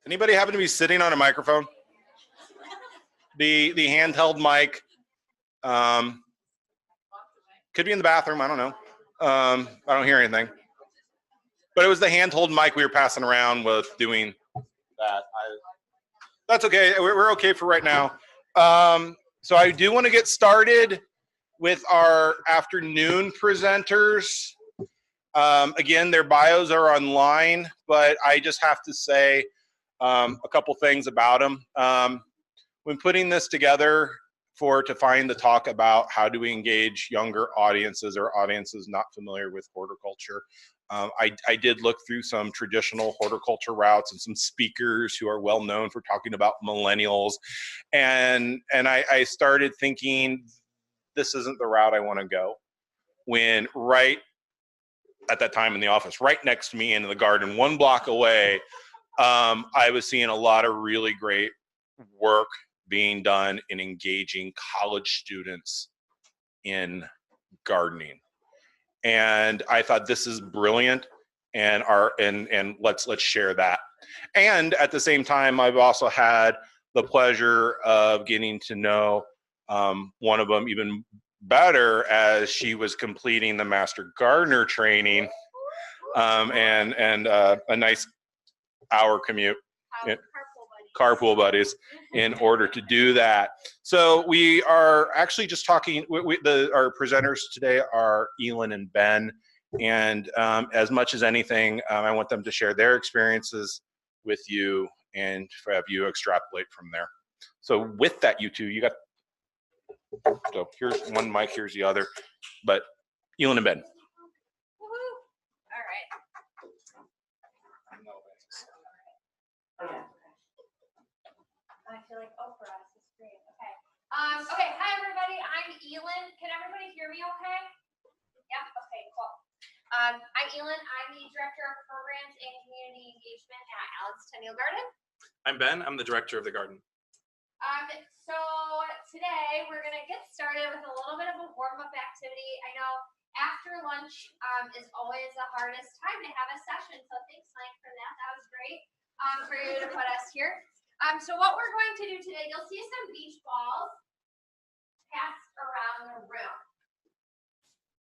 Anybody happen to be sitting on a microphone? The handheld mic. Could be in the bathroom. I don't know. I don't hear anything. But it was the handheld mic we were passing around with doing that. That's okay. We're okay for right now. So I do want to get started with our afternoon presenters. Again, their bios are online, but I just have to say a couple things about them. When putting this together to find the talk about how do we engage younger audiences or audiences not familiar with horticulture, I did look through some traditional horticulture routes and some speakers who are well known for talking about millennials, and I started thinking this isn't the route I want to go. When right at that time in the office, right next to me in the garden, 1 block away, I was seeing a lot of really great work being done in engaging college students in gardening. And I thought this is brilliant, and let's share that. And at the same time, I've also had the pleasure of getting to know one of them even better as she was completing the Master Gardener training, and a nice hour commute. Carpool buddies in order to do that. So we are actually just talking, our presenters today are Elin and Ben, and as much as anything, I want them to share their experiences with you and have you extrapolate from there. So with that, you two, so here's one mic, here's the other, but Elin and Ben. I feel like Oprah is great. Okay. Okay. Hi, everybody. I'm Elin. Can everybody hear me okay? Yeah? Okay, cool. I'm Elin. I'm the Director of Programs and Community Engagement at Allen Centennial Garden. I'm Ben. I'm the Director of the garden. So today we're going to get started with a little bit of a warm-up activity. I know after lunch is always the hardest time to have a session, so thanks, Mike, for that. That was great for you to put us here. So what we're going to do today, you'll see some beach balls passed around the room.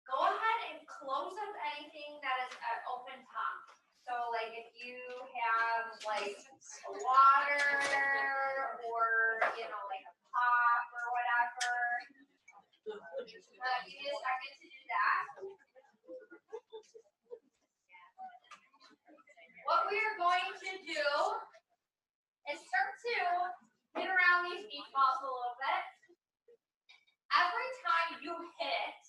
Go ahead and close up anything that is at open top. So like if you have like water or, like a pop or whatever, give me a second to do that. What we are going to do is start to hit around these beach balls a little bit. Every time you hit,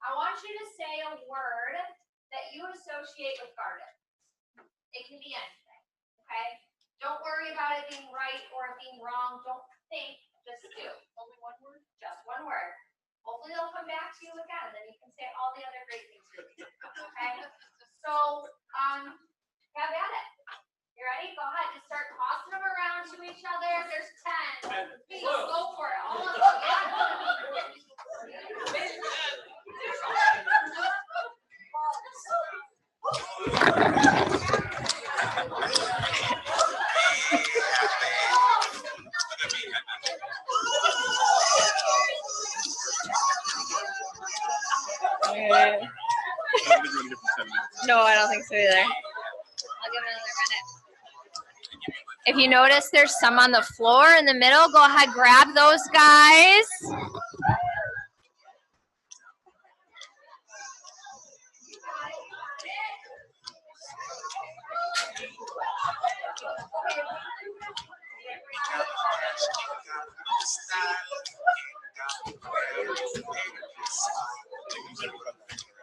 I want you to say a word that you associate with garden. It can be anything, okay? Don't worry about it being right or being wrong. Don't think, just do. Only one word? Just one word. Hopefully they'll come back to you again, and then you can say all the other great things you do, okay? So, have at it. You ready? Go ahead. Just start tossing them around to each other. There's 10. Please go for it. All of them. No, I don't think so either. I'll give it another minute. If you notice there's some on the floor in the middle, go ahead, grab those guys.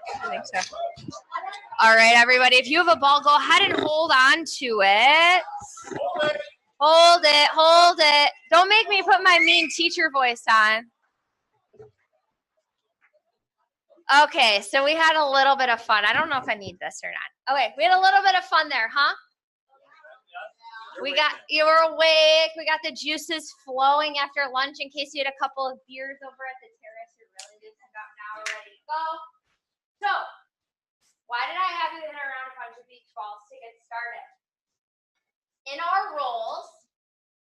I think so. All right, everybody, if you have a ball, go ahead and hold on to it. Hold it, hold it. Don't make me put my mean teacher voice on. Okay, so we had a little bit of fun. I don't know if I need this or not. Okay, we had a little bit of fun there, huh? You were awake. We got the juices flowing after lunch in case you had a couple of beers over at the terrace. You're really good to go now. We're ready to go. So, why did I have you hit around a bunch of beach balls to get started? in our roles,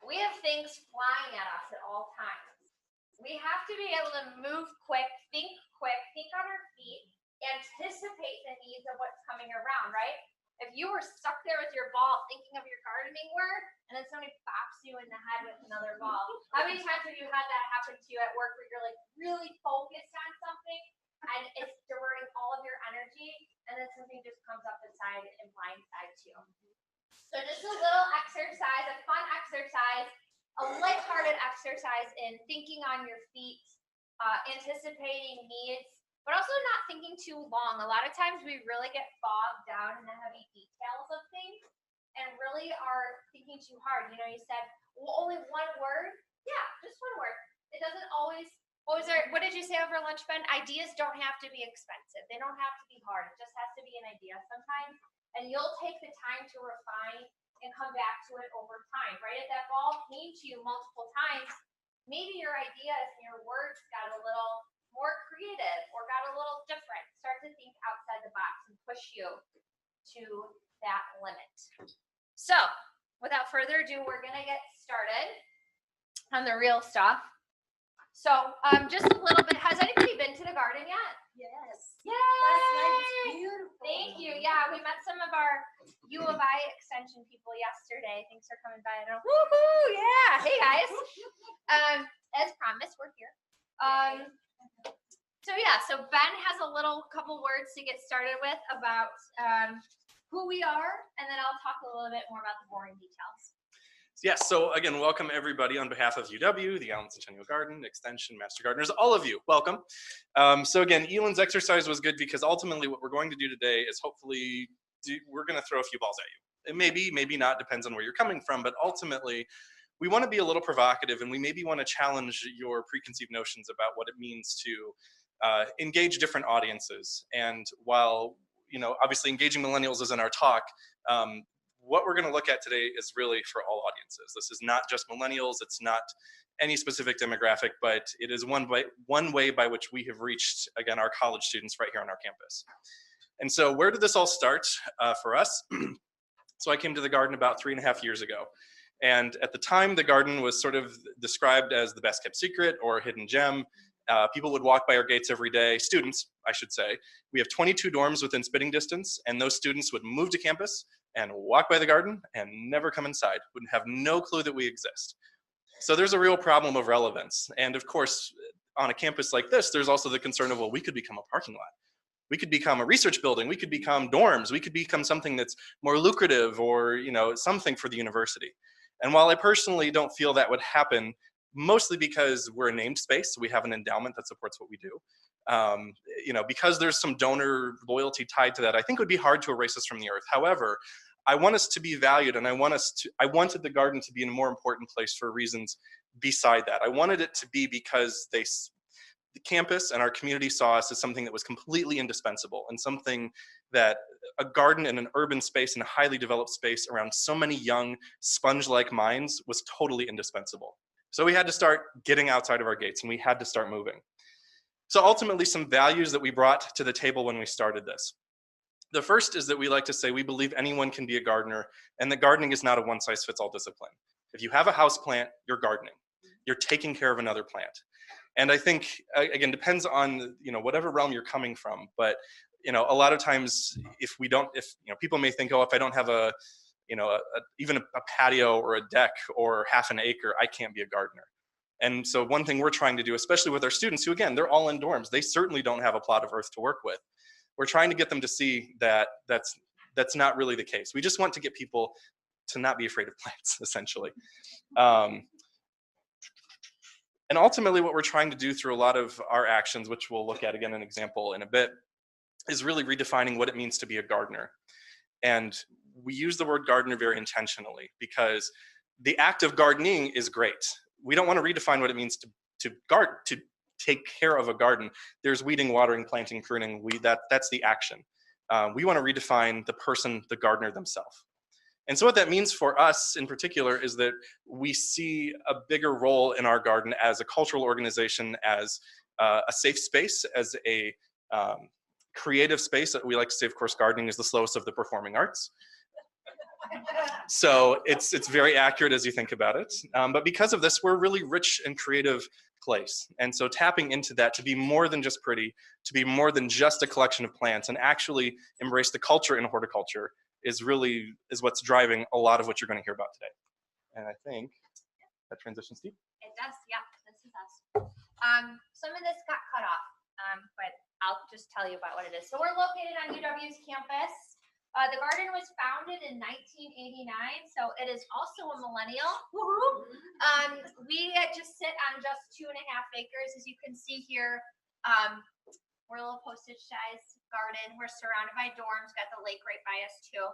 we have things flying at us at all times. We have to be able to move quick, think on our feet, anticipate the needs of what's coming around, right? If you were stuck there with your ball thinking of your gardening work, and then somebody bops you in the head with another ball, how many times have you had that happen to you at work where you're like really focused on something and it's diverting all of your energy, and then something just comes up inside and blindsides you? So just a little exercise, a fun exercise, a lighthearted exercise in thinking on your feet, anticipating needs, but also not thinking too long. A lot of times we really get bogged down in the heavy details of things and really are thinking too hard. You know, you said, well, only one word. Yeah, just one word. It doesn't always, what did you say over lunch, Ben? Ideas don't have to be expensive. They don't have to be hard. It just has to be an idea sometimes. And you'll take the time to refine and come back to it over time, right? If that ball came to you multiple times, maybe your ideas and your words got a little more creative or got a little different. Start to think outside the box and push you to that limit. So without further ado, we're gonna get started on the real stuff. So just a little bit, has anybody been to the garden yet? Yes. Yay! Last night was beautiful. Thank you. Yeah, we met some of our U of I extension people yesterday. Thanks for coming by. Woohoo! Yeah. Hey guys. As promised, we're here. So Ben has a couple words to get started with about who we are, and then I'll talk a little bit more about the boring details. Yes, so again, welcome everybody on behalf of UW, the Allen Centennial Garden, Extension, Master Gardeners, all of you, welcome. So again, Elin's exercise was good because ultimately what we're going to do today is hopefully, we're gonna throw a few balls at you. It maybe not, depends on where you're coming from, but ultimately, we wanna be a little provocative and we maybe wanna challenge your preconceived notions about what it means to engage different audiences. And while, you know, obviously engaging millennials is in our talk, what we're going to look at today is really for all audiences. This is not just millennials, it's not any specific demographic, but it is one way by which we have reached, again, our college students right here on our campus. And so where did this all start for us? So I came to the garden about 3.5 years ago. And at the time, the garden was sort of described as the best kept secret or hidden gem. People would walk by our gates every day, students, I should say. We have 22 dorms within spitting distance, and those students would move to campus and walk by the garden and never come inside, would have no clue that we exist. So there's a real problem of relevance. And of course, on a campus like this, there's also the concern of, well, we could become a parking lot. We could become a research building. We could become dorms. We could become something that's more lucrative or, you know, something for the university. And while I personally don't feel that would happen, mostly because we're a named space, so we have an endowment that supports what we do. You know, because there's some donor loyalty tied to that, I think it would be hard to erase us from the earth. However, I want us to be valued, and I wanted the garden to be in a more important place for reasons beside that. I wanted it to be because the campus and our community saw us as something that was completely indispensable and something that a garden in an urban space, in a highly developed space around so many young sponge-like minds was totally indispensable. So we had to start getting outside of our gates and we had to start moving. So ultimately some values that we brought to the table when we started this. The first is that we like to say we believe anyone can be a gardener and that gardening is not a one-size-fits-all discipline. If you have a house plant, you're gardening. You're taking care of another plant. And I think, again, depends on, you know, whatever realm you're coming from. But, you know, a lot of times if you know, people may think, oh, if I don't have even a patio or a deck or half an acre, I can't be a gardener. And so one thing we're trying to do, especially with our students who, again, they're all in dorms. They certainly don't have a plot of earth to work with. We're trying to get them to see that that's not really the case. We just want to get people to not be afraid of plants, essentially. And ultimately what we're trying to do through a lot of our actions, which we'll look at again an example in a bit, is really redefining what it means to be a gardener. And we use the word gardener very intentionally because the act of gardening is great. We don't want to redefine what it means to take care of a garden. There's weeding, watering, planting, pruning. That's the action. We want to redefine the person, the gardener themselves. And so what that means for us in particular is that we see a bigger role in our garden as a cultural organization, as a safe space, as a creative space. We like to say, of course, gardening is the slowest of the performing arts. So it's very accurate as you think about it. But because of this, we're a really rich and creative place. And so tapping into that to be more than just pretty, to be more than just a collection of plants, and actually embrace the culture in horticulture is what's driving a lot of what you're going to hear about today. And I think that transitions deep. It does, yeah. This is us. Some of this got cut off, but I'll just tell you about what it is. So we're located on UW's campus. The garden was founded in 1989, so it is also a millennial. We just sit on just 2.5 acres, as you can see here. We're a little postage-sized garden. We're surrounded by dorms. Got the lake right by us too.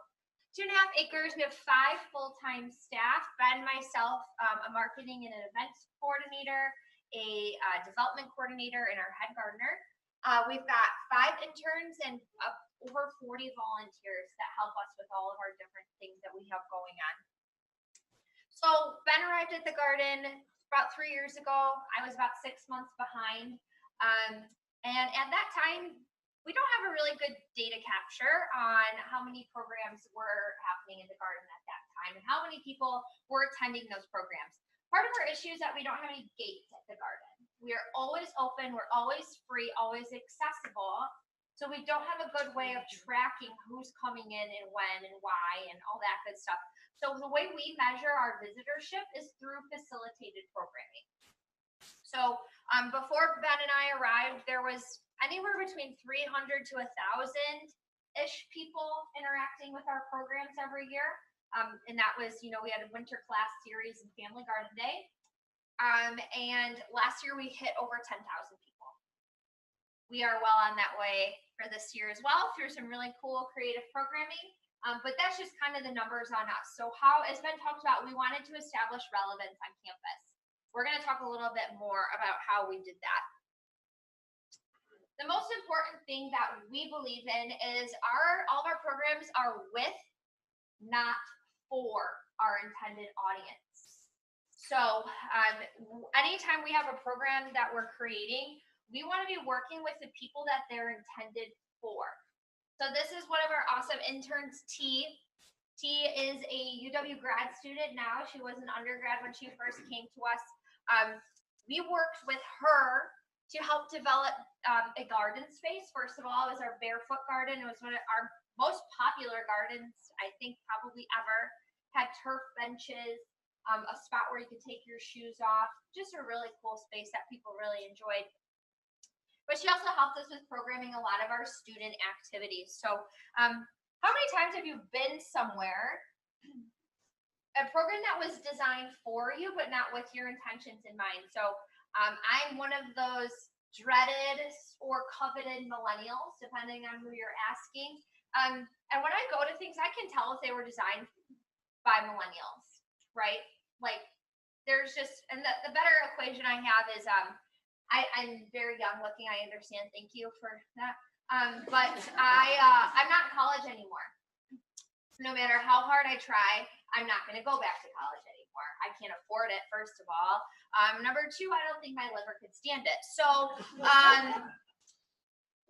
2.5 acres. We have 5 full-time staff. Ben, myself, a marketing and an events coordinator, a development coordinator, and our head gardener. We've got 5 interns and over 40 volunteers that help us with all of our different things that we have going on. So Ben arrived at the garden about 3 years ago. I was about 6 months behind. And at that time, we don't have a really good data capture on how many programs were happening in the garden at that time and how many people were attending those programs. Part of our issue is that we don't have any gates at the garden. We are always open, we're always free, always accessible. So we don't have a good way of tracking who's coming in and when and why and all that good stuff. So the way we measure our visitorship is through facilitated programming. So before Ben and I arrived, there was anywhere between 300 to 1,000-ish people interacting with our programs every year. And that was, we had a winter class series and family garden day. And last year we hit over 10,000 people. We are well on that way for this year as well through some really cool creative programming. But that's just kind of the numbers on us. So how, as Ben talked about, we wanted to establish relevance on campus. We're going to talk a little bit more about how we did that. The most important thing that we believe in is all of our programs are with, not for, our intended audience. So anytime we have a program that we're creating, we want to be working with the people that they're intended for. So this is one of our awesome interns, T. T is a UW grad student now. She was an undergrad when she first came to us. We worked with her to help develop a garden space. First of all, it was our barefoot garden. It was one of our most popular gardens, I think, probably ever. Had turf benches, a spot where you could take your shoes off. Just a really cool space that people really enjoyed. But she also helped us with programming a lot of our student activities. So how many times have you been somewhere, a program that was designed for you, but not with your intentions in mind? So I'm one of those dreaded or coveted millennials, depending on who you're asking. And when I go to things, I can tell if they were designed by millennials, right? Like there's just, and the better equation I have is, I'm very young looking, I understand, thank you for that. But I'm not in college anymore. No matter how hard I try, I'm not going to go back to college anymore. I can't afford it, first of all. Number 2, I don't think my liver could stand it. So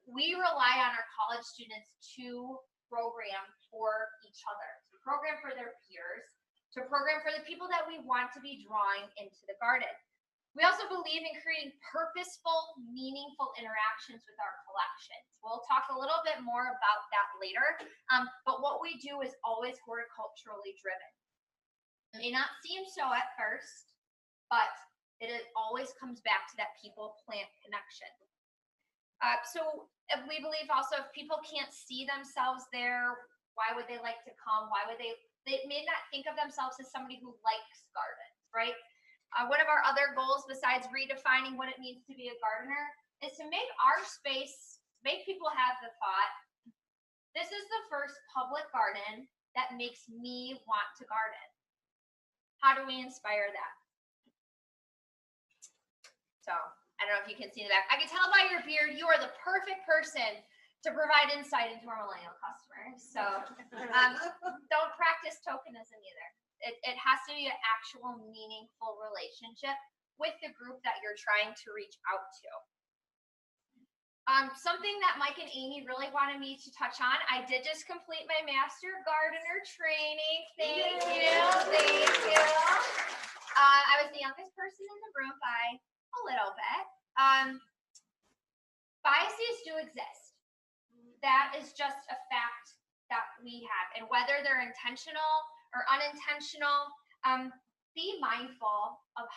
we rely on our college students to program for each other, to program for their peers, to program for the people that we want to be drawing into the garden. We also believe in creating purposeful, meaningful interactions with our collections. We'll talk a little bit more about that later, but what we do is always horticulturally driven. It may not seem so at first, but it always comes back to that people-plant connection. So we believe also if people can't see themselves there, why would they like to come? Why would they may not think of themselves as somebody who likes gardens, right? One of our other goals, besides redefining what it means to be a gardener, is to make our space, make people have the thought, this is the first public garden that makes me want to garden. How do we inspire that? So, I don't know if you can see the back. I can tell by your beard, you are the perfect person to provide insight into our millennial customers. So, don't practice tokenism either. It has to be an actual meaningful relationship with the group that you're trying to reach out to. Something that Mike and Amy really wanted me to touch on. I did just complete my Master Gardener training. Thank you. Thank you. I was the youngest person in the room by a little bit. Biases do exist. That is just a fact that we have. And whether they're intentional or unintentional, be mindful of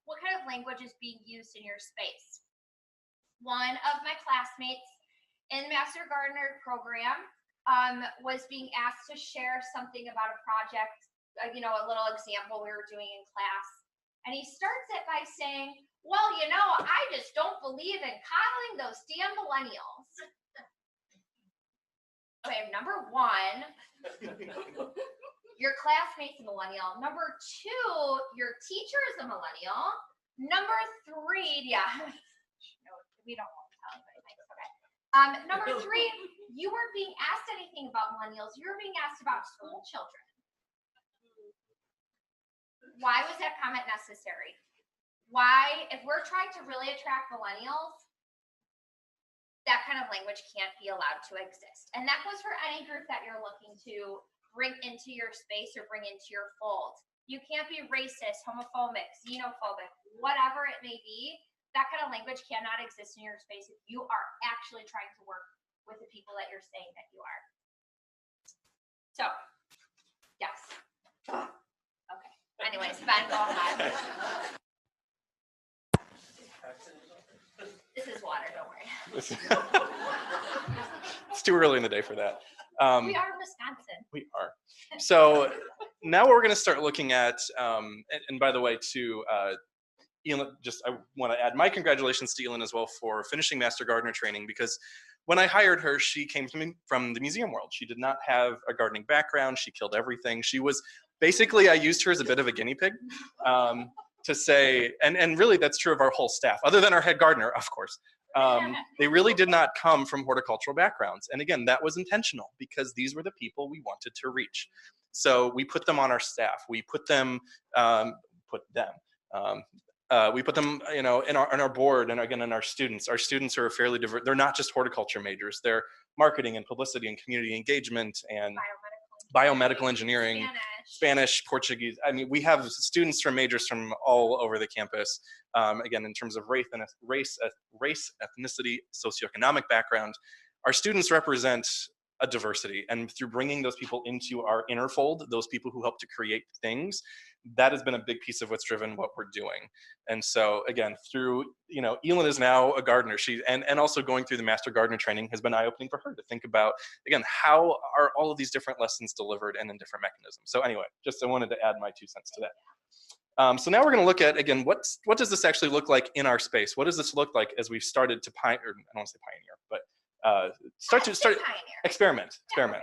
what kind of language is being used in your space. One of my classmates in the Master Gardener program was being asked to share something about a project, a little example we were doing in class. And he starts it by saying, well, I just don't believe in coddling those damn millennials. Okay, number one, your classmate's a millennial. Number two, your teacher is a millennial. Number three, we don't want to tell anybody. Okay. Number three, you weren't being asked anything about millennials. You were being asked about school children. Why was that comment necessary? Why, if we're trying to really attract millennials, that kind of language can't be allowed to exist. And that goes for any group that you're looking to bring into your space or bring into your fold. You can't be racist, homophobic, xenophobic, whatever it may be. That kind of language cannot exist in your space if you are actually trying to work with the people that you're saying that you are. So, yes. Okay. Anyways, Ben, go ahead. This is water, don't worry. It's too early in the day for that. We are in Wisconsin. We are. So now we're going to start looking at, and by the way, to Elin, I want to add my congratulations to Elin as well for finishing Master Gardener training, because when I hired her, she came to me from the museum world. She did not have a gardening background. She killed everything. She was basically, I used her as a bit of a guinea pig to say, and really that's true of our whole staff, other than our head gardener, of course. They really did not come from horticultural backgrounds. And again, that was intentional because these were the people we wanted to reach. So we put them on our staff. We put them, we put them, in our board, and again, in our students. Our students are fairly diverse. They're not just horticulture majors. They're marketing and publicity and community engagement and biomedical engineering, Spanish, Portuguese. I mean, we have students from majors from all over the campus. Again, in terms of race, ethnicity, socioeconomic background, our students represent a diversity. And through bringing those people into our inner fold, those people who help to create things, that has been a big piece of what's driven what we're doing. And so again, through, Elin is now a gardener. And also going through the Master Gardener training has been eye-opening for her to think about, again, how are all of these different lessons delivered and in different mechanisms. So anyway, I wanted to add my 2 cents to that. So now we're going to look at, again, what does this actually look like in our space? What does this look like as we've started to I don't want to say pioneer, but start experiment. Okay.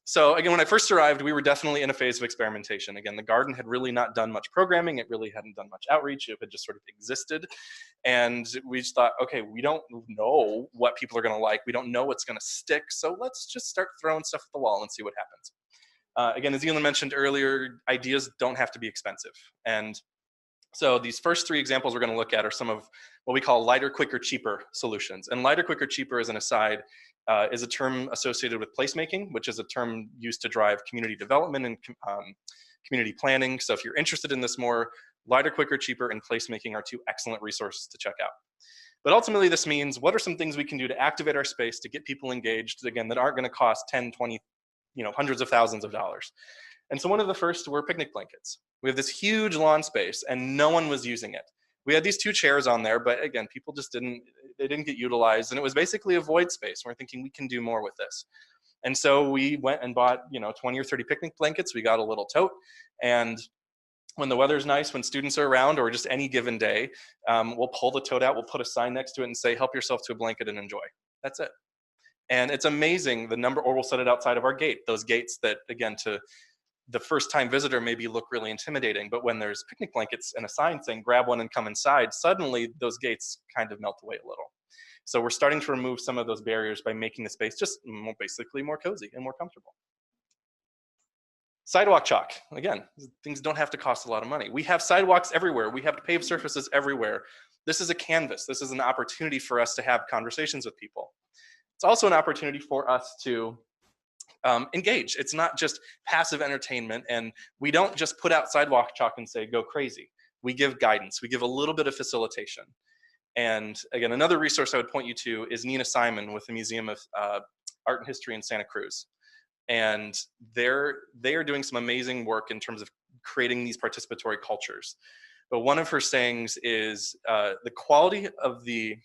So again, when I first arrived, we were definitely in a phase of experimentation. Again, the garden had really not done much programming. It really hadn't done much outreach. It had just sort of existed. And we just thought, okay, we don't know what people are going to like. We don't know what's going to stick. So let's just start throwing stuff at the wall and see what happens. Again, as Elin mentioned earlier, ideas don't have to be expensive. And so these first 3 examples we're going to look at are some of what we call lighter, quicker, cheaper solutions. And lighter, quicker, cheaper, as an aside, is a term associated with placemaking, which is a term used to drive community development and community planning. So if you're interested in this more, lighter, quicker, cheaper, and placemaking are 2 excellent resources to check out. But ultimately, this means what are some things we can do to activate our space to get people engaged, again, that aren't going to cost 10, 20, hundreds of thousands of dollars. And so one of the first were picnic blankets. We have this huge lawn space and no one was using it. We had these 2 chairs on there, but again, people just didn't get utilized, and it was basically a void space. We're thinking we can do more with this. And so we went and bought, 20 or 30 picnic blankets. We got a little tote, and when the weather's nice, when students are around, or just any given day, we'll pull the tote out, we'll put a sign next to it and say, help yourself to a blanket and enjoy. That's it. And it's amazing the number, or we'll set it outside of our gate. Those gates that, again, to the first time visitor maybe look really intimidating, but when there's picnic blankets and a sign saying grab one and come inside, suddenly those gates kind of melt away a little. So we're starting to remove some of those barriers by making the space just basically more cozy and more comfortable. Sidewalk chalk, again, things don't have to cost a lot of money. We have sidewalks everywhere. We have paved surfaces everywhere. This is a canvas. This is an opportunity for us to have conversations with people. It's also an opportunity for us to engage. It's not just passive entertainment, and we don't just put out sidewalk chalk and say, go crazy. We give guidance. We give a little bit of facilitation. And again, another resource I would point you to is Nina Simon with the Museum of Art and History in Santa Cruz. And they are doing some amazing work in terms of creating these participatory cultures. But one of her sayings is the quality of the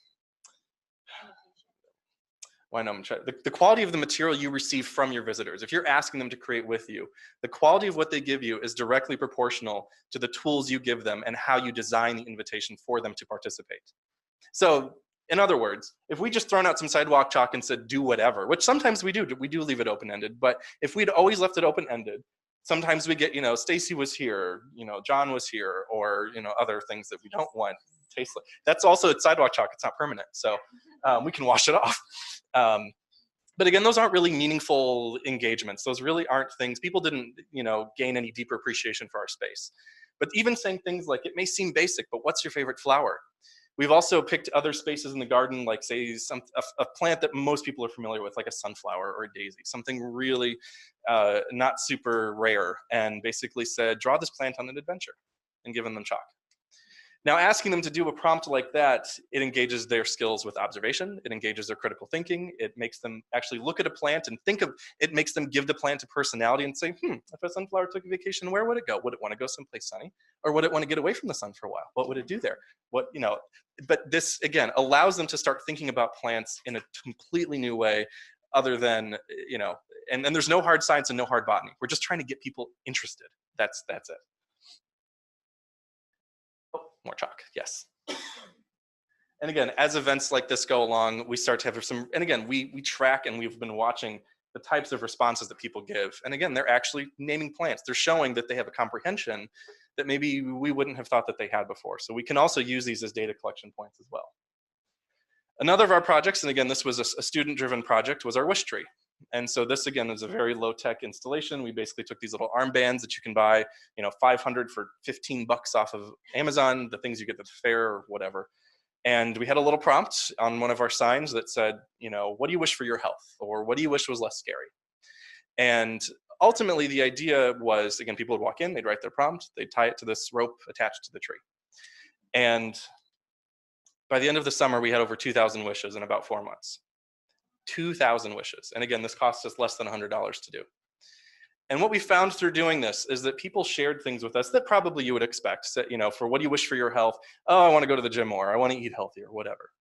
the quality of the material you receive from your visitors. If you're asking them to create with you, the quality of what they give you is directly proportional to the tools you give them and how you design the invitation for them to participate. So in other words, if we just thrown out some sidewalk chalk and said do whatever, which sometimes we do leave it open-ended, but if we'd always left it open-ended, sometimes we get, Stacy was here, John was here, or, other things that we don't want tasteless. That's also, it's sidewalk chalk, it's not permanent, so we can wash it off. But again, those aren't really meaningful engagements. Those really aren't things, people didn't, gain any deeper appreciation for our space. But even saying things like, it may seem basic, but what's your favorite flower? We've also picked other spaces in the garden, like say a plant that most people are familiar with, like a sunflower or a daisy, something really not super rare, and basically said, draw this plant on an adventure, and given them chalk. Now, asking them to do a prompt like that, it engages their skills with observation, it engages their critical thinking, it makes them actually look at a plant and it makes them give the plant a personality and say, if a sunflower took a vacation, where would it go? Would it want to go someplace sunny? Or would it want to get away from the sun for a while? What would it do there? But this, again, allows them to start thinking about plants in a completely new way, other than, and there's no hard science and no hard botany. We're just trying to get people interested. That's it. More chalk, yes. And again, as events like this go along, we start to have some, and again, we track and we've been watching the types of responses that people give. And again, they're actually naming plants. They're showing that they have a comprehension that maybe we wouldn't have thought that they had before. So we can also use these as data collection points as well. Another of our projects, and again, this was a student-driven project, was our wish tree. And so this, again, is a very low-tech installation. We basically took these little armbands that you can buy, 500 for 15 bucks off of Amazon, the things you get at the fair or whatever. And we had a little prompt on one of our signs that said, what do you wish for your health? Or what do you wish was less scary? And ultimately, the idea was, again, people would walk in, they'd write their prompt, they'd tie it to this rope attached to the tree. And by the end of the summer, we had over 2,000 wishes in about 4 months. 2,000 wishes. And again, this cost us less than $100 to do. And what we found through doing this is that people shared things with us that probably you would expect. So, for what do you wish for your health? Oh, I want to go to the gym more. I want to eat healthy or whatever.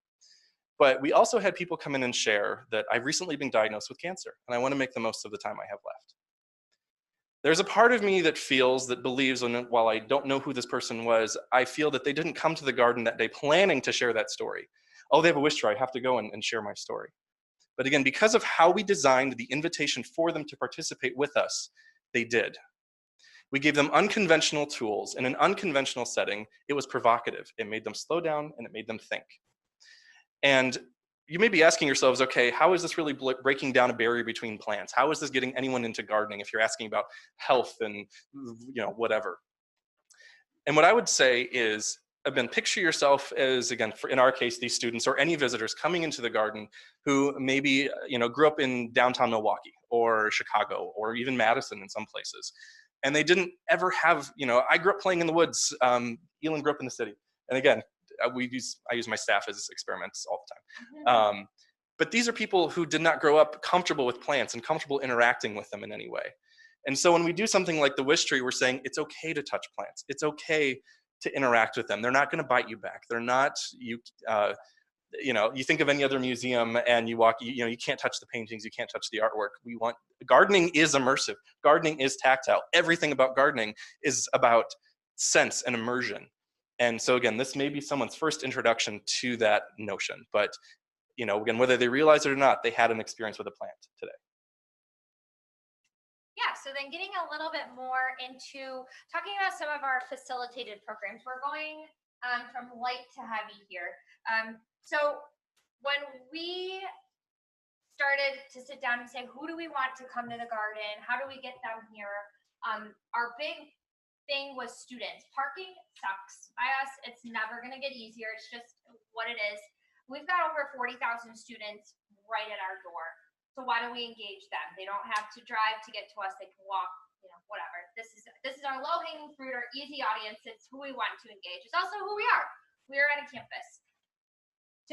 But we also had people come in and share that I've recently been diagnosed with cancer and I want to make the most of the time I have left. There's a part of me that believes, and while I don't know who this person was, I feel that they didn't come to the garden that day planning to share that story. Oh, they have a wish tree, I have to go and share my story. But again, because of how we designed the invitation for them to participate with us, they did. We gave them unconventional tools. In an unconventional setting, it was provocative. It made them slow down and it made them think. And you may be asking yourselves, okay, how is this really breaking down a barrier between plants? How is this getting anyone into gardening if you're asking about health and whatever? And what I would say is, again, picture yourself as, again, in our case, these students or any visitors coming into the garden who maybe, grew up in downtown Milwaukee or Chicago or even Madison in some places. And they didn't ever have, I grew up playing in the woods. Elin grew up in the city. And again, I use my staff as experiments all the time. But these are people who did not grow up comfortable with plants and comfortable interacting with them in any way. And so when we do something like the wish tree, we're saying it's okay to touch plants. It's okay to interact with them. They're not going to bite you back. They're not, you think of any other museum and you walk, you can't touch the paintings, you can't touch the artwork. Gardening is immersive. Gardening is tactile. Everything about gardening is about sense and immersion. And so again, this may be someone's first introduction to that notion, but again, whether they realize it or not, they had an experience with a plant today. Yeah, so then getting a little bit more into talking about some of our facilitated programs. We're going from light to heavy here. So when we started to sit down and say, who do we want to come to the garden? How do we get them here? Our big thing was students. Parking sucks. By us, it's never going to get easier. It's just what it is. We've got over 40,000 students right at our door. So why don't we engage them? They don't have to drive to get to us. They can walk, whatever. This is our low-hanging fruit, our easy audience. It's who we want to engage. It's also who we are. We are at a campus.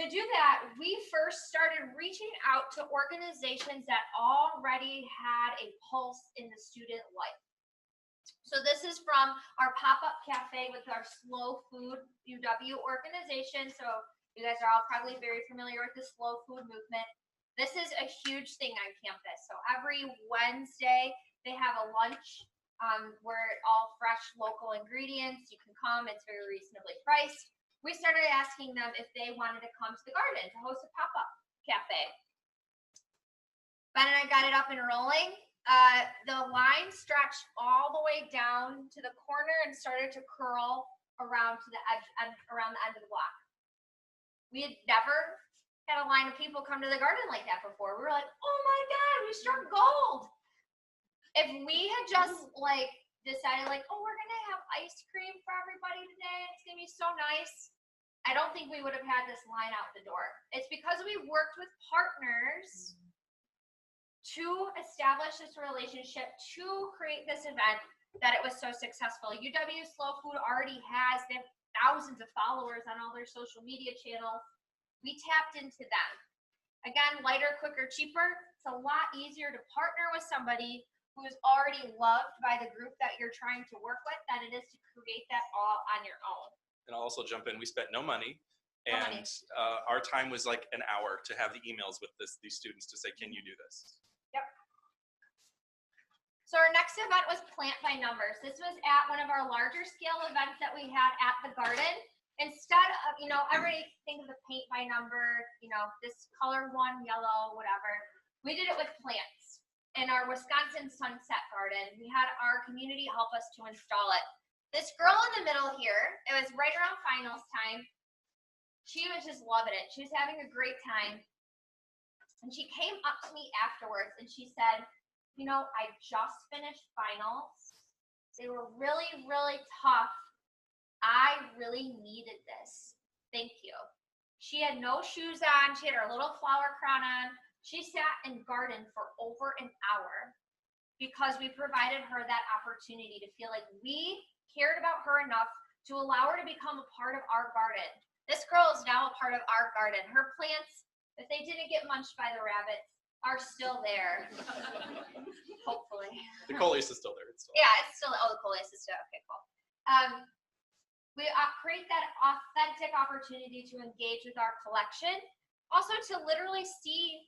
To do that, we first started reaching out to organizations that already had a pulse in the student life. So this is from our pop-up cafe with our Slow Food UW organization. So you guys are all probably very familiar with the slow food movement. This is a huge thing on campus. So every Wednesday, they have a lunch where all fresh local ingredients. You can come, it's very reasonably priced. We started asking them if they wanted to come to the garden to host a pop-up cafe. Ben and I got it up and rolling. The line stretched all the way down to the corner and started to curl around to the edge and around the end of the block. We had never had a line of people come to the garden like that before. We were like, oh my God, we struck gold. If we had just decided oh, we're gonna have ice cream for everybody today, it's gonna be so nice, I don't think we would have had this line out the door. It's because we worked with partners to establish this relationship, to create this event, that it was so successful. UW Slow Food already they have thousands of followers on all their social media channels. We tapped into them. Again, lighter, quicker, cheaper. It's a lot easier to partner with somebody who is already loved by the group that you're trying to work with than it is to create that all on your own. And I'll also jump in, we spent no money. No And money. our time was like an hour to have the emails with these students to say, can you do this? Yep. So our next event was Plant by Numbers. This was at one of our larger scale events that we had at the garden. Instead of, everybody think of the paint by number, this color one, yellow, whatever. We did it with plants in our Wisconsin Sunset Garden. We had our community help us to install it. This girl in the middle here, it was right around finals time. She was just loving it. She was having a great time. And she came up to me afterwards and she said, I just finished finals. They were really, really tough. I really needed this. Thank you. She had no shoes on. She had her little flower crown on. She sat and gardened for over an hour because we provided her that opportunity to feel like we cared about her enough to allow her to become a part of our garden. This girl is now a part of our garden. Her plants, if they didn't get munched by the rabbits, are still there. Hopefully. The coleus is still there. It's still Yeah, it's still, the coleus is still, okay, cool. We create that authentic opportunity to engage with our collection. Also to literally see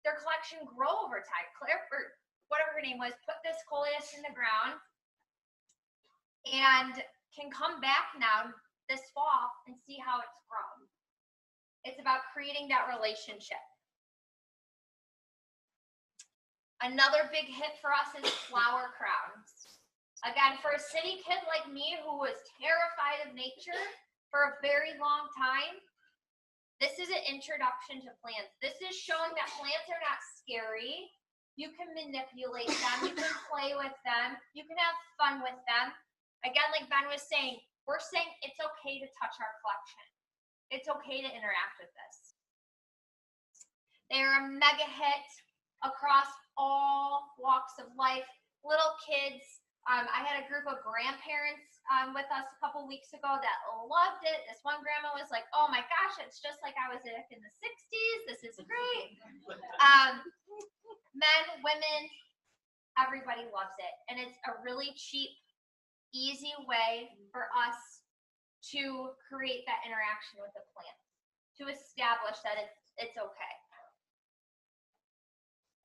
their collection grow over time. Claire, or whatever her name was, put this coleus in the ground and can come back now this fall and see how it's grown. It's about creating that relationship. Another big hit for us is flower crowns. Again, for a city kid like me who was terrified of nature for a very long time, this is an introduction to plants. This is showing that plants are not scary. You can manipulate them. You can play with them. You can have fun with them. Again, like Ben was saying, we're saying it's okay to touch our collection. It's okay to interact with this. They are a mega hit across all walks of life. Little kids. I had a group of grandparents with us a couple weeks ago that loved it. This one grandma was like, oh my gosh, it's just like I was in the 60s. This is great. Men, women, everybody loves it. And it's a really cheap, easy way for us to create that interaction with the plant, to establish that it's okay.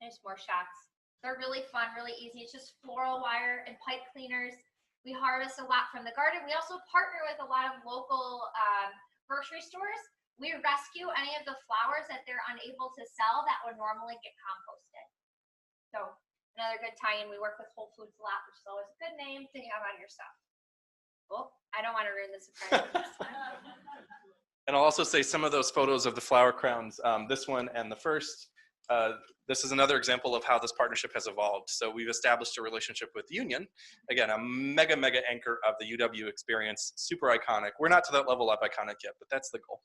There's more shots. They're really fun, really easy. It's just floral wire and pipe cleaners. We harvest a lot from the garden. We also partner with a lot of local grocery stores. We rescue any of the flowers that they're unable to sell that would normally get composted. So another good tie-in. We work with Whole Foods a lot, which is always a good name to have on your stuff. Well, I don't want to ruin the surprise. And I'll also say some of those photos of the flower crowns, this one and the first, this is another example of how this partnership has evolved. So we've established a relationship with Union. Again, a mega anchor of the UW experience, super iconic. We're not to that level of iconic yet, but that's the goal.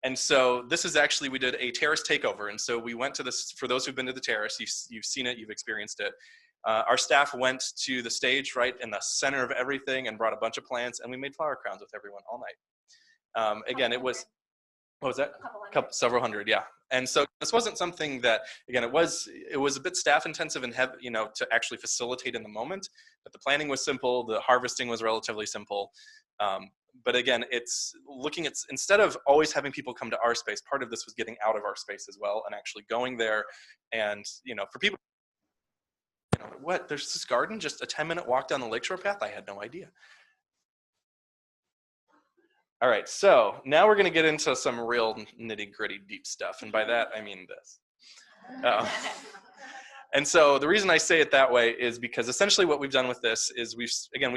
And so this is actually, we did a terrace takeover. And so we went to this, for those who've been to the terrace, you've seen it, you've experienced it. Our staff went to the stage right in the center of everything and brought a bunch of plants, and we made flower crowns with everyone all night. Again, it was, what was that? Several hundred, yeah. And so this wasn't something that, again, it was a bit staff intensive and heavy, to actually facilitate in the moment, but the planning was simple, the harvesting was relatively simple. But again, it's looking at, instead of always having people come to our space, part of this was getting out of our space as well and actually going there. And, for people, what, there's this garden, just a 10-minute walk down the lakeshore path? I had no idea. All right, so now we're going to get into some real nitty-gritty deep stuff, and by that I mean this. And so the reason I say it that way is because essentially what we've done with this is we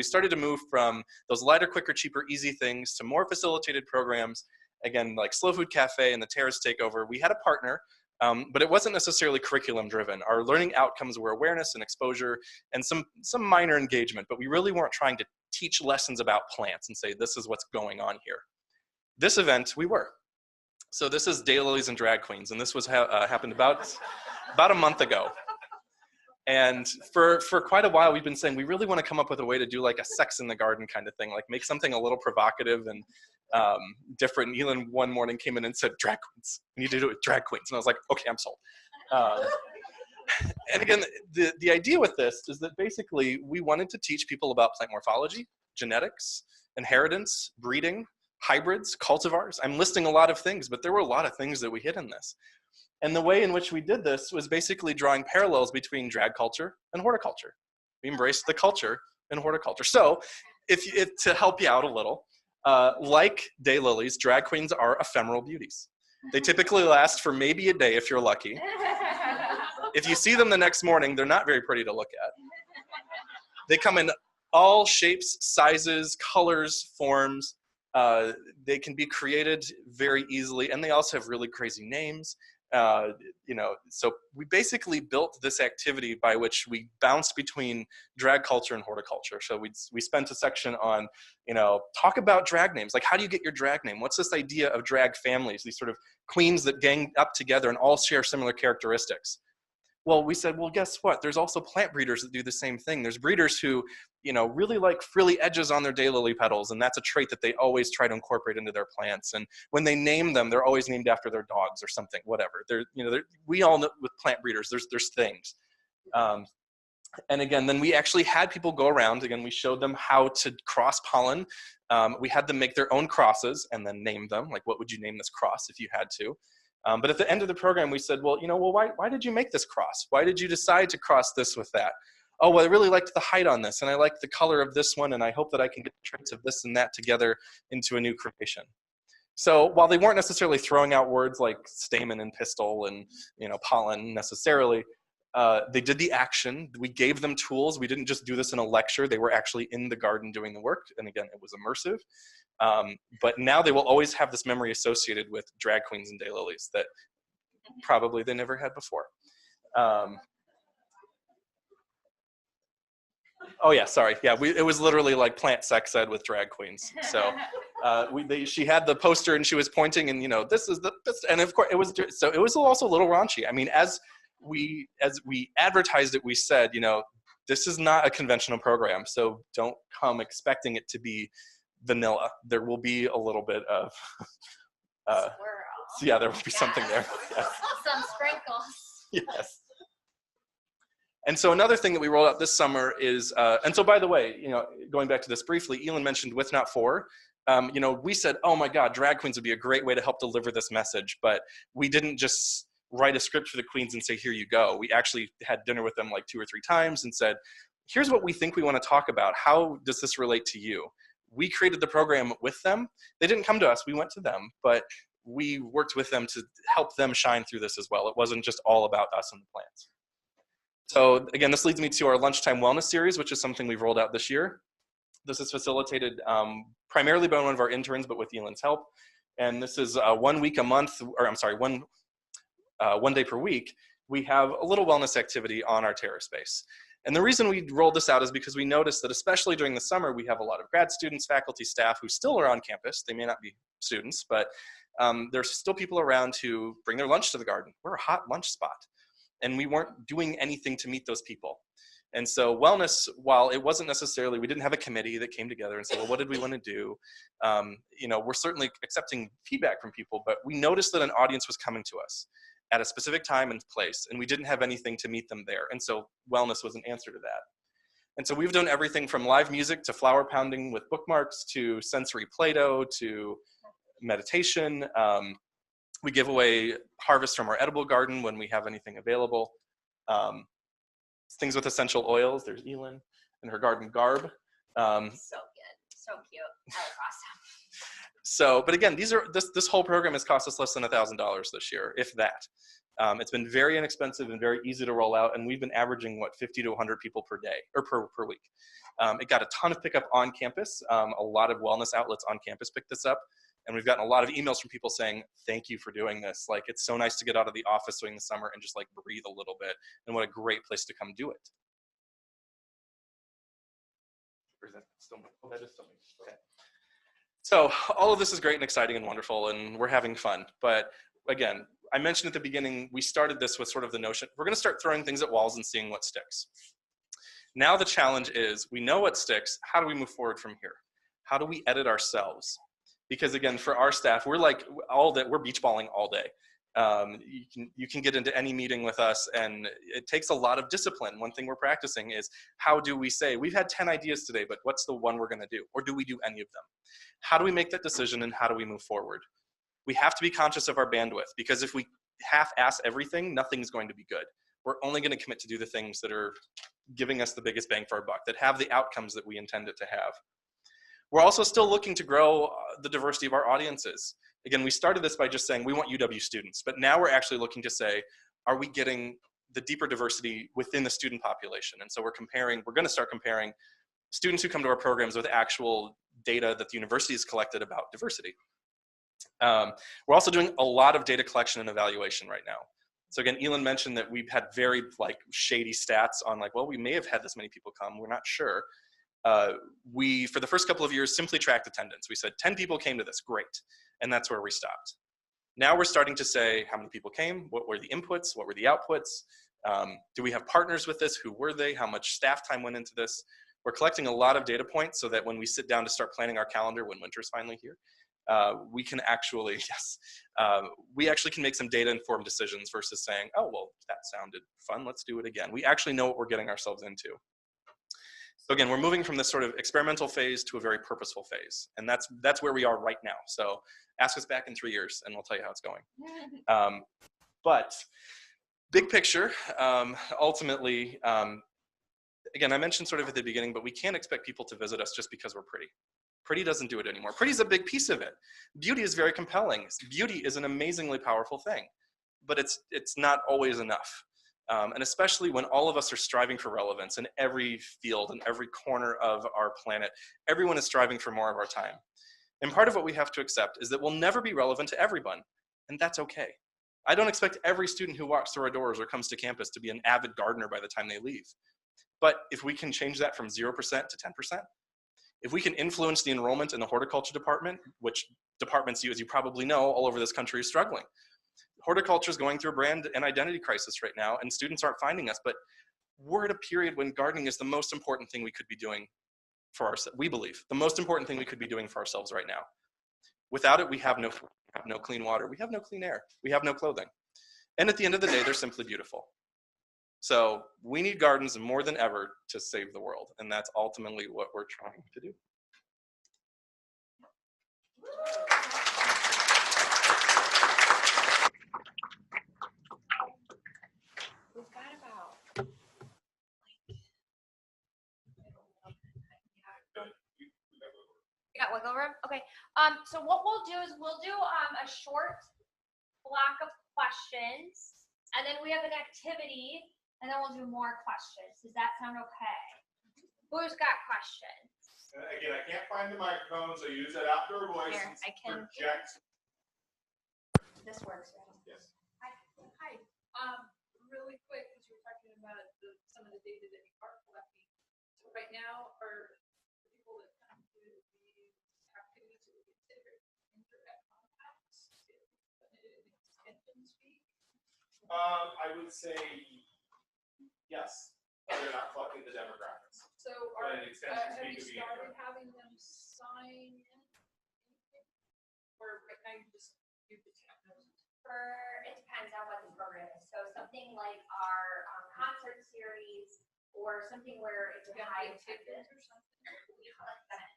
started to move from those lighter, quicker, cheaper, easy things to more facilitated programs. Again, like Slow Food Cafe and the Terrace Takeover. We had a partner, but it wasn't necessarily curriculum driven. Our learning outcomes were awareness and exposure and some minor engagement, but we really weren't trying to teach lessons about plants and say, this is what's going on here. This event, we were. So this is Daylilies and Drag Queens, and this was happened about a month ago. And for quite a while, we've been saying we really want to come up with a way to do like a sex in the garden kind of thing, like make something a little provocative and different. And Elin one morning came in and said, drag queens, we need to do it with drag queens. And I was like, okay, I'm sold. And again, the idea with this is that basically we wanted to teach people about plant morphology, genetics, inheritance, breeding, hybrids, cultivars. I'm listing a lot of things, but there were a lot of things that we hit in this. And the way in which we did this was basically drawing parallels between drag culture and horticulture. We embraced the culture in horticulture. So to help you out a little, like daylilies, drag queens are ephemeral beauties. They typically last for maybe a day if you're lucky. If you see them the next morning, they're not very pretty to look at. They come in all shapes, sizes, colors, forms. They can be created very easily, and they also have really crazy names. So we basically built this activity by which we bounced between drag culture and horticulture. So we spent a section on, talk about drag names. Like, how do you get your drag name? What's this idea of drag families? These sort of queens that gang up together and all share similar characteristics. Well, we said, well, guess what? There's also plant breeders that do the same thing. There's breeders who, really like frilly edges on their daylily petals, and that's a trait that they always try to incorporate into their plants. And when they name them, they're always named after their dogs or something, whatever. We all know with plant breeders, there's things. And again, then we actually had people go around. Again, we showed them how to cross pollen. We had them make their own crosses and then name them. Like, what would you name this cross if you had to? But at the end of the program, we said, well, why did you make this cross? Why did you decide to cross this with that? Oh, well, I really liked the height on this, and I liked the color of this one, and I hope that I can get traits of this and that together into a new creation. So while they weren't necessarily throwing out words like stamen and pistil and pollen necessarily, they did the action. We gave them tools. We didn't just do this in a lecture. They were actually in the garden doing the work, and again, it was immersive. But now they will always have this memory associated with drag queens and daylilies that probably they never had before. Oh yeah, sorry. Yeah, it was literally like plant sex ed with drag queens. So she had the poster and she was pointing and this is and of course it was also a little raunchy. I mean, as we advertised it, we said, this is not a conventional program, so don't come expecting it to be vanilla. There will be a little bit of yeah, there will be something there. Yes. Some sprinkles. Yes. And so another thing that we rolled out this summer is, and so by the way, going back to this briefly, Elin mentioned with not for. We said, oh my God, drag queens would be a great way to help deliver this message, but we didn't just write a script for the queens and say, here you go. We actually had dinner with them like 2 or 3 times and said, here's what we think we want to talk about. How does this relate to you? We created the program with them. They didn't come to us, we went to them, but we worked with them to help them shine through this as well. It wasn't just all about us and the plants. So again, this leads me to our Lunchtime Wellness series, which is something we've rolled out this year. This is facilitated primarily by one of our interns, but with Elin's help. And this is 1 week a month, or I'm sorry, 1 day per week, we have a little wellness activity on our terrace space. And the reason we rolled this out is because we noticed that especially during the summer, we have a lot of grad students, faculty, staff who still are on campus. They may not be students, but there's still people around who bring their lunch to the garden. We're a hot lunch spot. And we weren't doing anything to meet those people. And so wellness, while it wasn't necessarily, we didn't have a committee that came together and said, well, what did we want to do? You know, we're certainly accepting feedback from people, but we noticed that an audience was coming to us at a specific time and place, and we didn't have anything to meet them there. And so wellness was an answer to that. And so we've done everything from live music to flower pounding with bookmarks to sensory Play-Doh to meditation. We give away harvest from our edible garden when we have anything available. Things with essential oils. There's Elin and her garden garb. So good, so cute. That was awesome. So, but again, this whole program has cost us less than $1,000 this year, if that. It's been very inexpensive and very easy to roll out, and we've been averaging, what, 50 to 100 people per day, or per week. It got a ton of pickup on campus. A lot of wellness outlets on campus picked this up, and we've gotten a lot of emails from people saying, thank you for doing this. Like, it's so nice to get out of the office during the summer and just like breathe a little bit, and what a great place to come do it. Or is that still me? Oh, that is still me. Okay. So all of this is great and exciting and wonderful, and we're having fun. But again, I mentioned at the beginning, we started this with sort of the notion, we're gonna start throwing things at walls and seeing what sticks. Now the challenge is, we know what sticks, how do we move forward from here? How do we edit ourselves? Because again, for our staff, we're like, we're beach balling all day. You can get into any meeting with us, and it takes a lot of discipline. One thing we're practicing is, how do we say, we've had 10 ideas today, but what's the one we're gonna do? Or do we do any of them? How do we make that decision, and how do we move forward? We have to be conscious of our bandwidth, because if we half-ass everything, nothing's going to be good. We're only gonna commit to do the things that are giving us the biggest bang for our buck, that have the outcomes that we intend it to have. We're also still looking to grow the diversity of our audiences. Again, we started this by just saying we want UW students, but now we're actually looking to say, are we getting the deeper diversity within the student population? And so we're gonna start comparing students who come to our programs with actual data that the university has collected about diversity. We're also doing a lot of data collection and evaluation right now. So again, Elin mentioned that we've had very like shady stats on like, well, we may have had this many people come, we're not sure. We, for the first couple of years, simply tracked attendance. We said 10 people came to this, great. And that's where we stopped. Now we're starting to say how many people came, what were the inputs, what were the outputs, do we have partners with this, who were they, how much staff time went into this. We're collecting a lot of data points so that when we sit down to start planning our calendar when winter's finally here, we can actually, we actually can make some data-informed decisions versus saying, oh, well, that sounded fun, let's do it again. We actually know what we're getting ourselves into. So again, we're moving from this sort of experimental phase to a very purposeful phase. And that's where we are right now. So ask us back in 3 years and we'll tell you how it's going. But big picture, ultimately, again, I mentioned sort of at the beginning, but we can't expect people to visit us just because we're pretty. Pretty doesn't do it anymore. Pretty is a big piece of it. Beauty is very compelling. Beauty is an amazingly powerful thing, but it's not always enough. And especially when all of us are striving for relevance in every field, in every corner of our planet, everyone is striving for more of our time. And part of what we have to accept is that we'll never be relevant to everyone, and that's okay. I don't expect every student who walks through our doors or comes to campus to be an avid gardener by the time they leave. But if we can change that from 0% to 10%, if we can influence the enrollment in the horticulture department, which departments, as you probably know, all over this country is struggling. Horticulture is going through a brand and identity crisis right now, and students aren't finding us, but we're at a period when gardening is the most important thing we could be doing for ourselves. We believe the most important thing we could be doing for ourselves right now. Without it, we have no clean water, we have no clean air, we have no clothing. And at the end of the day, they're simply beautiful. So we need gardens more than ever to save the world, and that's ultimately what we're trying to do. We've got about you got wiggle room? Okay. So what we'll do is we'll do a short block of questions, and then we have an activity, and then we'll do more questions. Does that sound okay? Who's got questions? Again, I can't find the microphone, so use that outdoor voice. Here, I can. Project. This works. Right? Yes. Hi. Really quick, because you were talking about some of the data that you are collecting. So right now, are the people that come to these activities that we consider indirect contacts, extension speak? I would say yes, but they're not collecting the demographics. So But an extension have speak you would be started indirect. having them sign in? Or right now you just have those? It depends on what the program is. So something like our concert series or something where it's a high attendance or something? we collect that.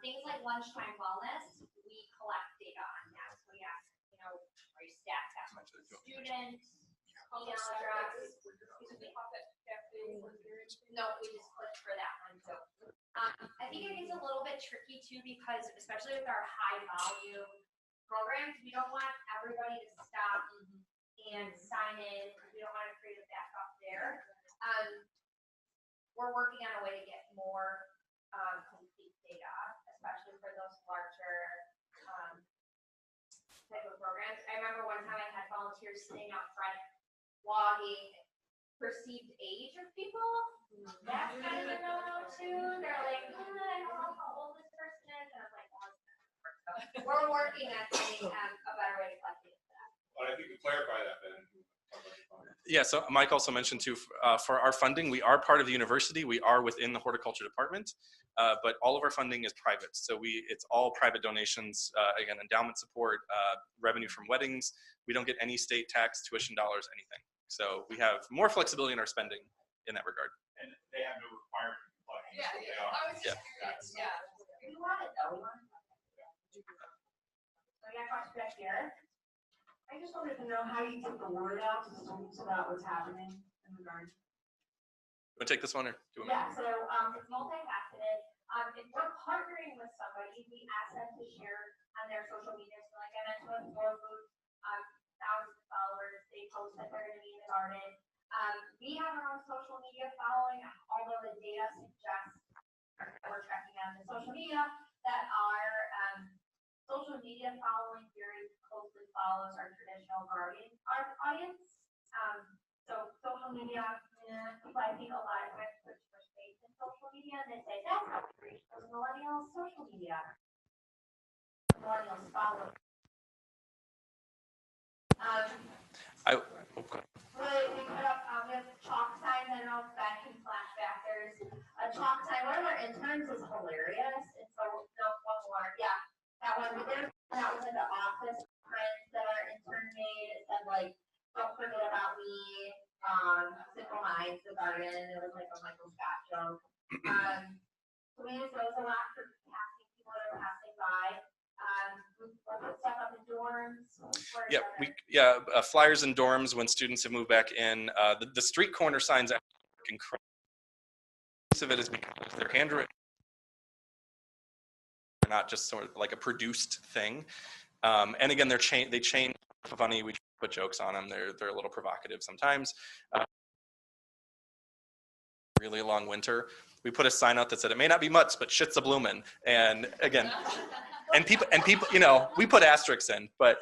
Things like lunchtime wellness, we collect data on that. So we ask, are you staffed at students, email address? No, we just clicked for that one. So I think it gets a little bit tricky too, because especially with our high volume programs, we don't want everybody to stop and sign in. We don't want to create a backup there. We're working on a way to get more complete data, especially for those larger type of programs. I remember one time I had volunteers sitting out front logging perceived age of people. That's kind of a no-no too. They're like, I don't know how old this person is, and I'm like, well, it's not gonna work. So we're working on finding a better way to collect data for that. But if you could clarify that, then. Yeah, so Mike also mentioned too, for our funding, we are part of the university. We are within the horticulture department, but all of our funding is private. So it's all private donations, again, endowment support, revenue from weddings. We don't get any state tax, tuition dollars, anything. So we have more flexibility in our spending in that regard. And they have no requirement. Yeah, They yeah. are. I was just curious, yeah. You want it though. So we got questions back here. I just wanted to know how you get the word out to students about what's happening in the garden. You want to take this one or do you want me? Yeah, so it's multifaceted. If we're partnering with somebody, we ask them to share on their social media. So like I mentioned with Grow Food, thousands of followers, they post that they're going to be in the garden. We have our own social media following, although the data suggests that we're tracking on the social media that our social media following very closely follows our traditional garden audience. So social media, people I think a lot of times put too much faith in social media and they say that's how we reach those millennials social media. Millennials follow. We put up we have chalk signs. I don't know if that can flash back. There's a chalk sign. One of our interns is hilarious. It's so no one more. Yeah, that one. We did that was in the office friends that our intern made. It said like, "Don't forget about me." Simple Minds, the garden. It was like a Michael Scott joke. So we use those a lot for passing people that are passing by. We put stuff up in dorms. Flyers in dorms when students have moved back in. The street corner signs are incredible. Piece of it is because they're handwritten. They're not just sort of like a produced thing. And again, they change. Funny, we put jokes on them. They're a little provocative sometimes. Really long winter. We put a sign out that said, "It may not be much, but shit's a bloomin'." And again. And people, we put asterisks in, but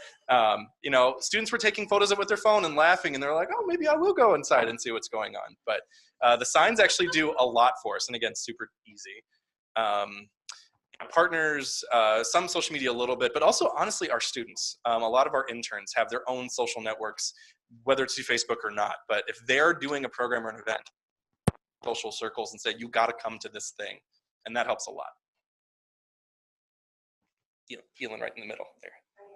students were taking photos of it with their phone and laughing, and they're like, "Oh, maybe I will go inside and see what's going on." But the signs actually do a lot for us, and again, super easy. Partners, some social media a little bit, but also honestly, our students. A lot of our interns have their own social networks, whether it's through Facebook or not. But if they're doing a program or an event, social circles and say, "You got to come to this thing," and that helps a lot. Elin right in the middle there. And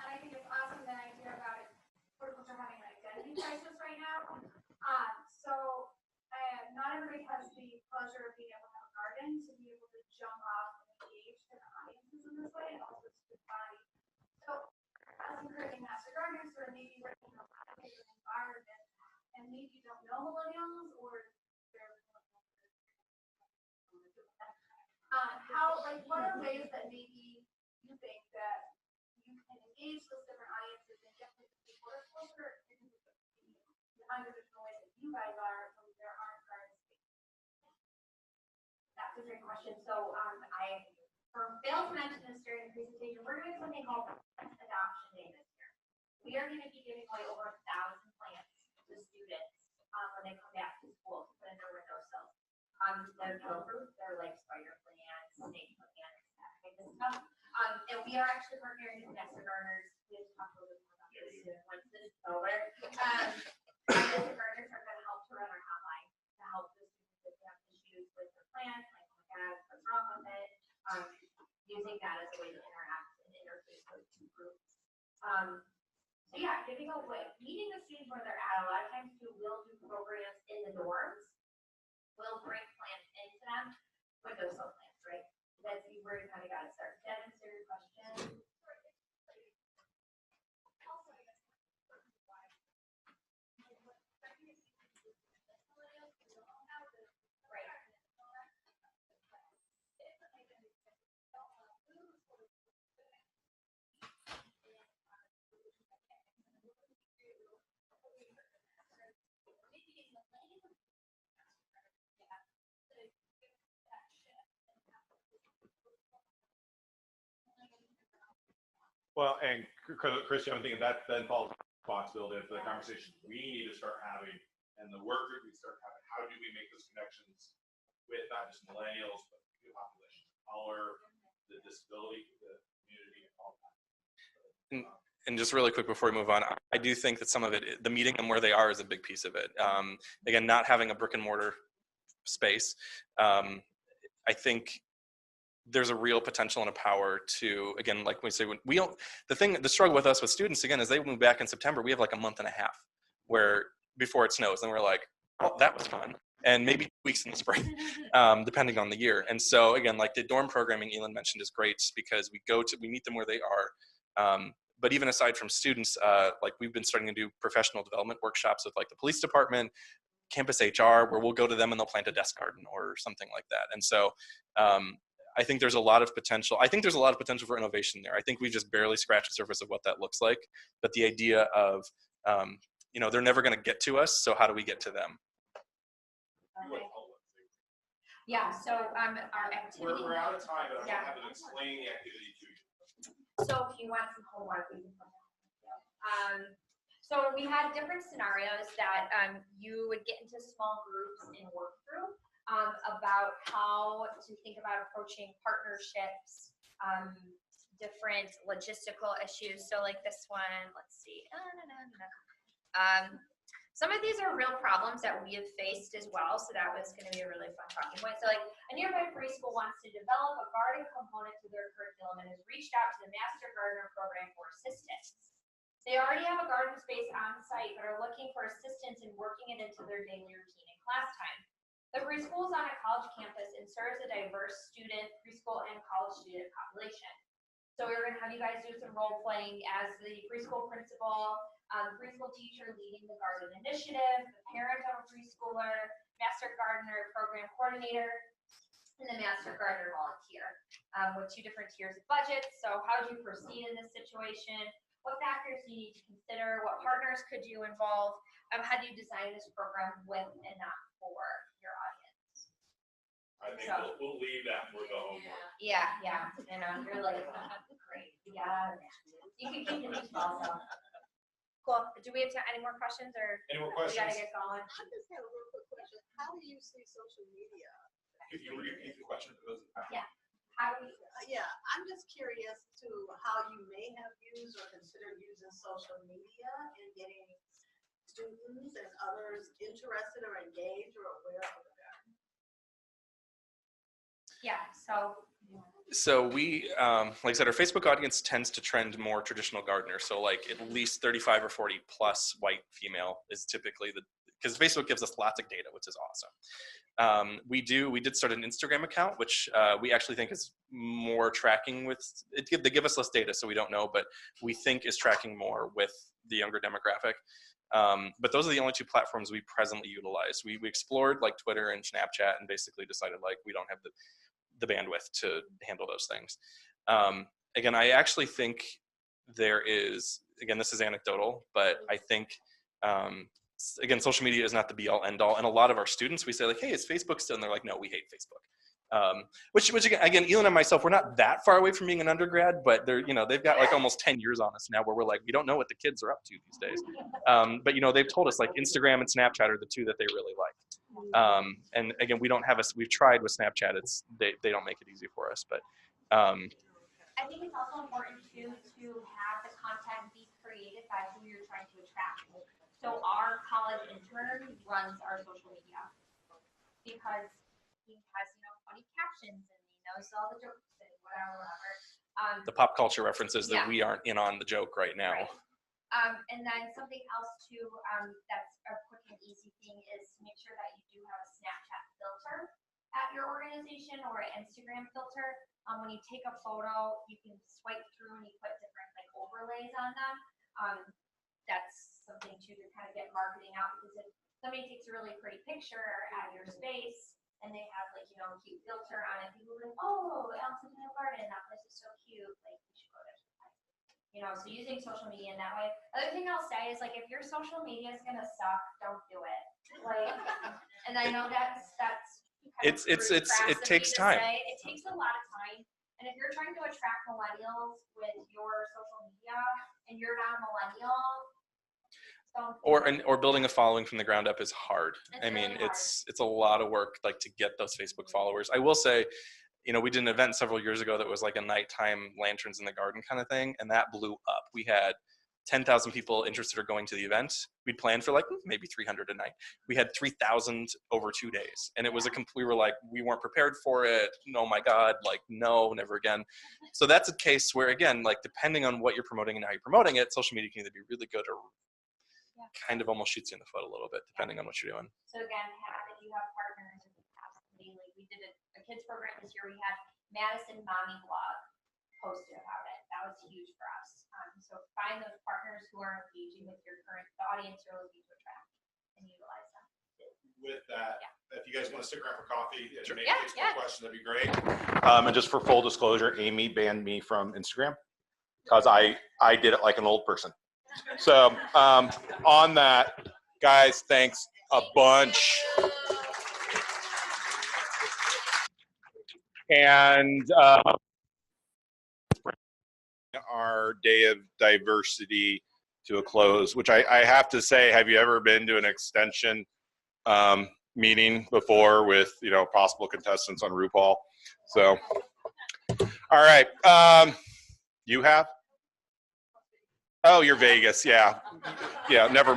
I think it's awesome that I hear about it. Horticulture having an identity crisis right now. So not everybody has the pleasure of being able to have a garden, to be able to jump off and engage different audiences in this way, and also to body. So as encouraging master gardeners, or maybe working in a different environment, and maybe you don't know millennials or they're what are ways that maybe you think that you can engage those different audiences and get them to be horticulture in the untraditional way that you guys are, so there aren't gardens. That's a specific question. So, I failed to mention this during the presentation. We're doing something called Adoption Day this year. We are going to be giving away over 1,000 plants to students when they come back to school to put in their windowsills. They're no fruit, they're like spider plants, snake plants, that kind of stuff. And we are actually partnering with Master Gardeners. We'll talk a little bit more about this soon once this is over. Master Gardeners are going to help to run our hotline to help the students if they have issues with their plants, like, oh my God, what's wrong with it? Using that as a way to interact and interface those two groups. So yeah, giving away, meeting the students where they're at. A lot of times too, we'll do programs in the dorms. We'll bring plants into them with those plants, right? That's where you kind of got to start. Did that answer your question? Well, and Christian, I'm thinking that then falls responsibility of the conversation we need to start having and the work that we start having. How do we make those connections with not just millennials, but the population of color, the disability, the community, and all that. And just really quick before we move on, I do think that some of it, the meeting them where they are is a big piece of it. Again, not having a brick and mortar space, I think there's a real potential and a power to, again, like we say, when we don't, the struggle with us with students, again, is they move back in September, we have like a month and a half where before it snows, and we're like, oh, that was fun. And maybe weeks in the spring, depending on the year. And so again, like the dorm programming Elin mentioned is great because we meet them where they are. But even aside from students, like we've been starting to do professional development workshops with like the police department, campus HR, where we'll go to them and they'll plant a desk garden or something like that. And so I think there's a lot of potential. I think there's a lot of potential for innovation there. I think we just barely scratched the surface of what that looks like. But the idea of, they're never going to get to us. So how do we get to them? Okay. Yeah, so our activity. We're out of time, but I'm going to have to explain the activity to you. So if you want some homework, we can put that. So we had different scenarios that you would get into small groups and work through about how to think about approaching partnerships, different logistical issues. So like this one, let's see. Some of these are real problems that we have faced as well, so that was going to be a really fun talking point. So like a nearby preschool wants to develop a garden component to their curriculum and has reached out to the Master Gardener program for assistance. They already have a garden space on site, but are looking for assistance in working it into their daily routine and class time. The preschool is on a college campus and serves a diverse student, preschool, and college student population. So we're going to have you guys do some role playing as the preschool principal, preschool teacher leading the garden initiative, the parent of a preschooler, Master Gardener program coordinator, and the Master Gardener volunteer with 2 different tiers of budgets. So how do you proceed in this situation? What factors do you need to consider? What partners could you involve? How do you design this program with and not for your audience? I think we'll leave that for the homework. Yeah. You're like, great. Yeah. You can keep the teaching also. Cool. Do we have any more questions or Any more we gotta questions? get going? I just have a real quick question. How do you see social media? If you repeat the question, it doesn't matter. Yeah. How do we? Yeah, I'm just curious to how you may have used or considered using social media in getting students and others interested or engaged or aware of the garden. Yeah. So we, like I said, our Facebook audience tends to trend more traditional gardeners. So like at least 35 or 40 plus white female is typically because Facebook gives us lots of data, which is awesome. We did start an Instagram account, which we actually think is more tracking with, they give us less data, so we don't know, but we think is tracking more with the younger demographic. But those are the only 2 platforms we presently utilize. We explored like Twitter and Snapchat and basically decided like we don't have the bandwidth to handle those things. Again, I actually think there is, again, this is anecdotal, but I think, again, social media is not the be all end all. And a lot of our students, we say like, hey, is Facebook still? And they're like, no, we hate Facebook. Which again, Elin and myself, we're not that far away from being an undergrad, but they're, they've got like almost 10 years on us now, where we're like, we don't know what the kids are up to these days. But they've told us like Instagram and Snapchat are the two that they really like. And again, we've tried with Snapchat. They don't make it easy for us, but. I think it's also important too to have the content be created by who you're trying to attract. So our college intern runs our social media because he has, funny captions and he knows all the jokes and whatever. The pop culture references that Yeah. we aren't in on the joke right now. Right. And then something else too, that's a quick and easy thing is to make sure that you do have a Snapchat filter at your organization or an Instagram filter. When you take a photo, you can swipe through and you put different like overlays on them. That's something too to kind of get marketing out, because if somebody takes a really pretty picture at your space and they have like, cute filter on it, people are like, oh, Allen Centennial Garden, that place is so cute, like you should go there. So using social media in that way. Other thing I'll say is like, if your social media is gonna suck, don't do it. Like, and I know that's it takes time. It takes a lot of time. And if you're trying to attract millennials with your social media and you're not a millennial, or building a following from the ground up is hard. It's a lot of work, like, to get those Facebook followers. I will say, we did an event several years ago that was like a nighttime lanterns in the garden kind of thing, and that blew up. We had 10,000 people interested or going to the event. We'd planned for like maybe 300 a night. We had 3,000 over 2 days, and it was we were like, we weren't prepared for it. Oh my God, like, no, never again. So that's a case where, again, like, depending on what you're promoting and how you're promoting it, social media can either be really good or kind of almost shoots you in the foot a little bit, depending on what you're doing. So again, if you have partners, we did a kids program this year. We had Madison Mommy Blog posted about it. That was huge for us. So find those partners who are engaging with your current audience you're looking to attract and utilize them. With that, if you guys want to stick around for coffee and Sure. maybe take some questions, that'd be great. And just for full disclosure, Amy banned me from Instagram because I did it like an old person. So on that, guys, thanks a bunch. And our day of diversity to a close, which I have to say, have you ever been to an extension meeting before with, possible contestants on RuPaul? So, all right. You have? Oh, you're Vegas. Yeah. Yeah. Never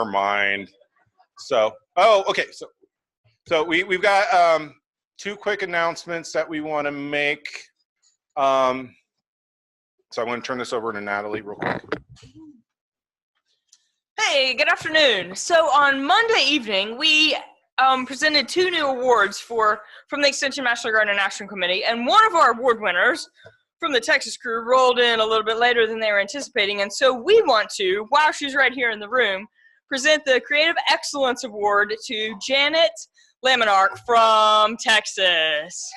mind. So, okay. So we've got 2 quick announcements that we want to make. So I'm going to turn this over to Natalie real quick. Hey, good afternoon. So on Monday evening, we presented 2 new awards from the Extension Master Gardener National Committee, and one of our award winners from the Texas crew rolled in a little bit later than they were anticipating, and so we want to, while she's right here in the room, present the Creative Excellence Award to Janet Laminark from Texas.